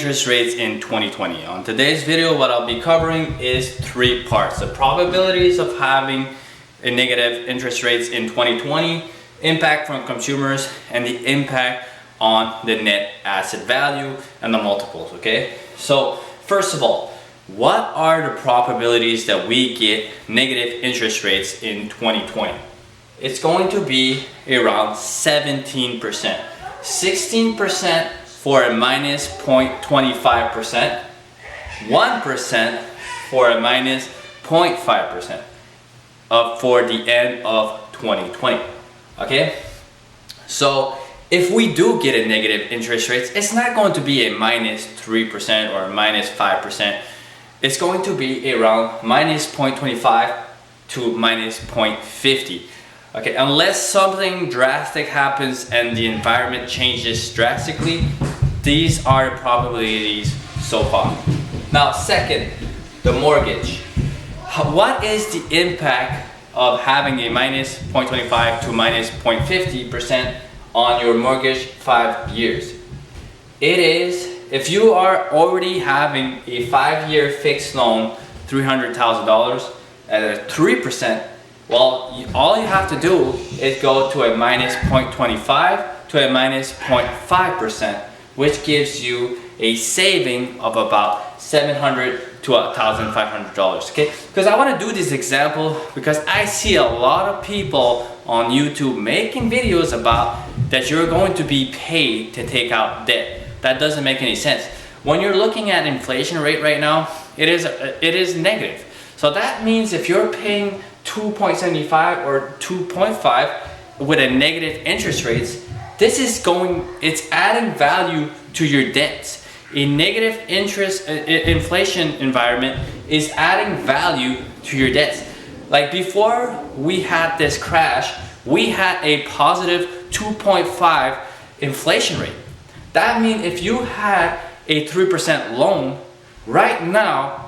Interest rates in 2020. On today's video, what I'll be covering is three parts: the probabilities of having a negative interest rates in 2020, impact from consumers, and the impact on the net asset value and the multiples. Okay, so first of all, what are the probabilities that we get negative interest rates in 2020? It's going to be around 17%, 16% for a minus 0.25%, 1% for a minus 0.5% for the end of 2020. Okay, so if we do get a negative interest rates, it's not going to be a minus 3% or a minus 5%. It's going to be around minus 0.25 to minus 0.50. Okay, unless something drastic happens and the environment changes drastically, these are the probabilities so far. Now, second, the mortgage. What is the impact of having a minus 0.25 to minus 0.50% on your mortgage 5 years? It is, if you are already having a 5-year fixed loan, $300,000 at a 3%, well, all you have to do is go to a minus 0.25 to a minus 0.5%, which gives you a saving of about $700 to $1,500. Okay, because I want to do this example because I see a lot of people on YouTube making videos about that you're going to be paid to take out debt. That doesn't make any sense. When you're looking at inflation rate right now, it is negative. So that means if you're paying 2.75 or 2.5 with a negative interest rates, it's adding value to your debts. A negative interest inflation environment is adding value to your debts. Like before we had this crash, we had a positive 2.5 inflation rate. That means if you had a 3% loan, right now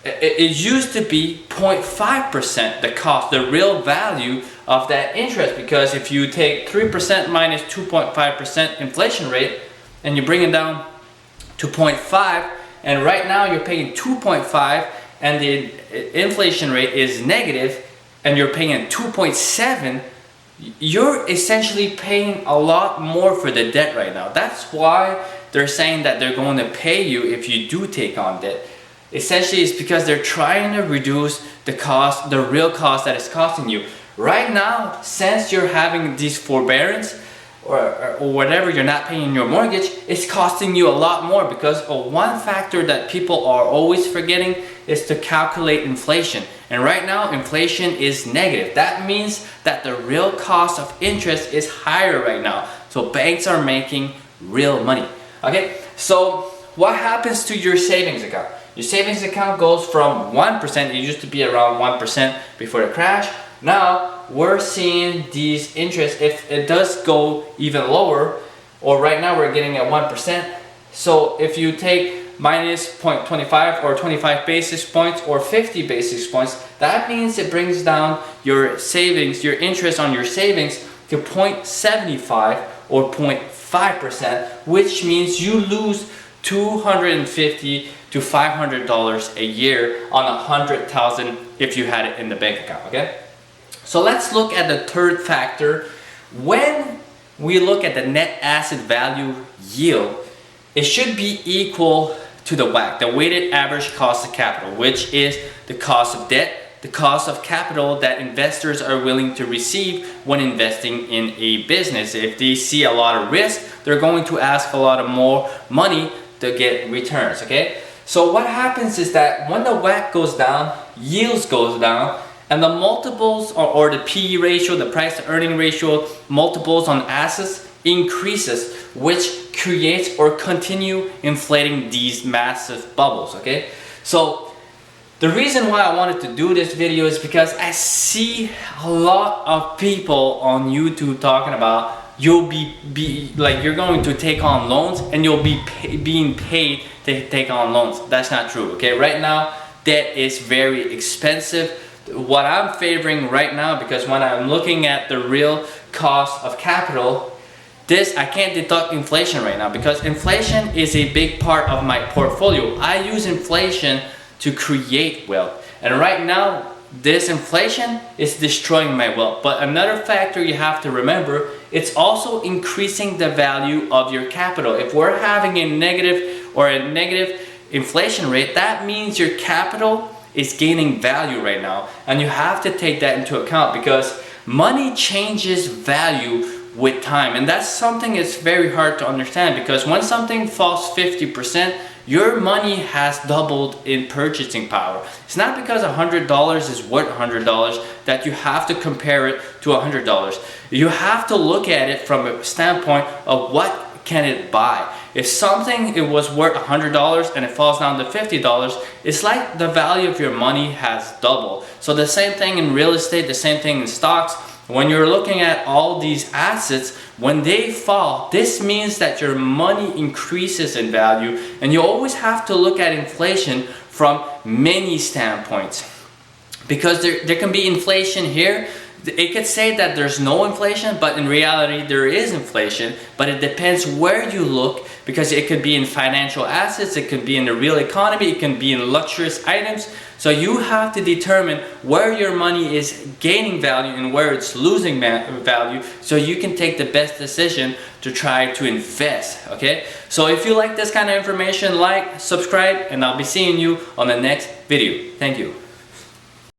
it used to be 0.5% the cost, the real value of that interest, because if you take 3% minus 2.5% inflation rate and you bring it down to 0.5, and right now you're paying 2.5 and the inflation rate is negative and you're paying 2.7, you're essentially paying a lot more for the debt right now. That's why they're saying that they're going to pay you if you do take on debt. Essentially, it's because they're trying to reduce the cost, the real cost that it's costing you. Right now, since you're having these forbearance or whatever, you're not paying your mortgage, it's costing you a lot more, because one factor that people are always forgetting is to calculate inflation. And right now, inflation is negative. That means that the real cost of interest is higher right now. So banks are making real money. Okay, so what happens to your savings account? Your savings account goes from 1%, it used to be around 1% before the crash. Now we're seeing these interests, if it does go even lower, or right now we're getting at 1%. So if you take minus 0.25 or 25 basis points or 50 basis points, that means it brings down your savings, your interest on your savings to 0.75 or 0.5%, which means you lose $250 to $500 a year on $100,000 if you had it in the bank account. Okay, so let's look at the third factor. When we look at the net asset value yield, it should be equal to the WACC, the weighted average cost of capital, which is the cost of debt, the cost of capital that investors are willing to receive when investing in a business. If they see a lot of risk, they're going to ask a lot of more money to get returns. Okay, so what happens is that when the WACC goes down, yields goes down, and the multiples or the PE ratio, the price to earning ratio, multiples on assets increases, which creates or continue inflating these massive bubbles. Okay, so the reason why I wanted to do this video is because I see a lot of people on YouTube talking about you'll be like you're going to take on loans and you'll be being paid to take on loans. That's not true. Okay, right now debt is very expensive. What I'm favoring right now, because when I'm looking at the real cost of capital, this, I can't deduct inflation right now because inflation is a big part of my portfolio. I use inflation to create wealth. And right now, this inflation is destroying my wealth. But another factor you have to remember, it's also increasing the value of your capital. If we're having a negative inflation rate, that means your capital is gaining value right now. And you have to take that into account because money changes value with time. And that's something that's very hard to understand because when something falls 50%, your money has doubled in purchasing power. It's not because $100 is worth $100 that you have to compare it to $100. You have to look at it from a standpoint of what can it buy. If something it was worth $100 and it falls down to $50, it's like the value of your money has doubled. So the same thing in real estate, the same thing in stocks. When you're looking at all these assets, when they fall, this means that your money increases in value, and you always have to look at inflation from many standpoints. Because there can be inflation here. It could say that there's no inflation, but in reality there is inflation, but it depends where you look because it could be in financial assets, it could be in the real economy, it can be in luxurious items. So you have to determine where your money is gaining value and where it's losing value so you can take the best decision to try to invest, okay? So if you like this kind of information, like, subscribe, and I'll be seeing you on the next video. Thank you.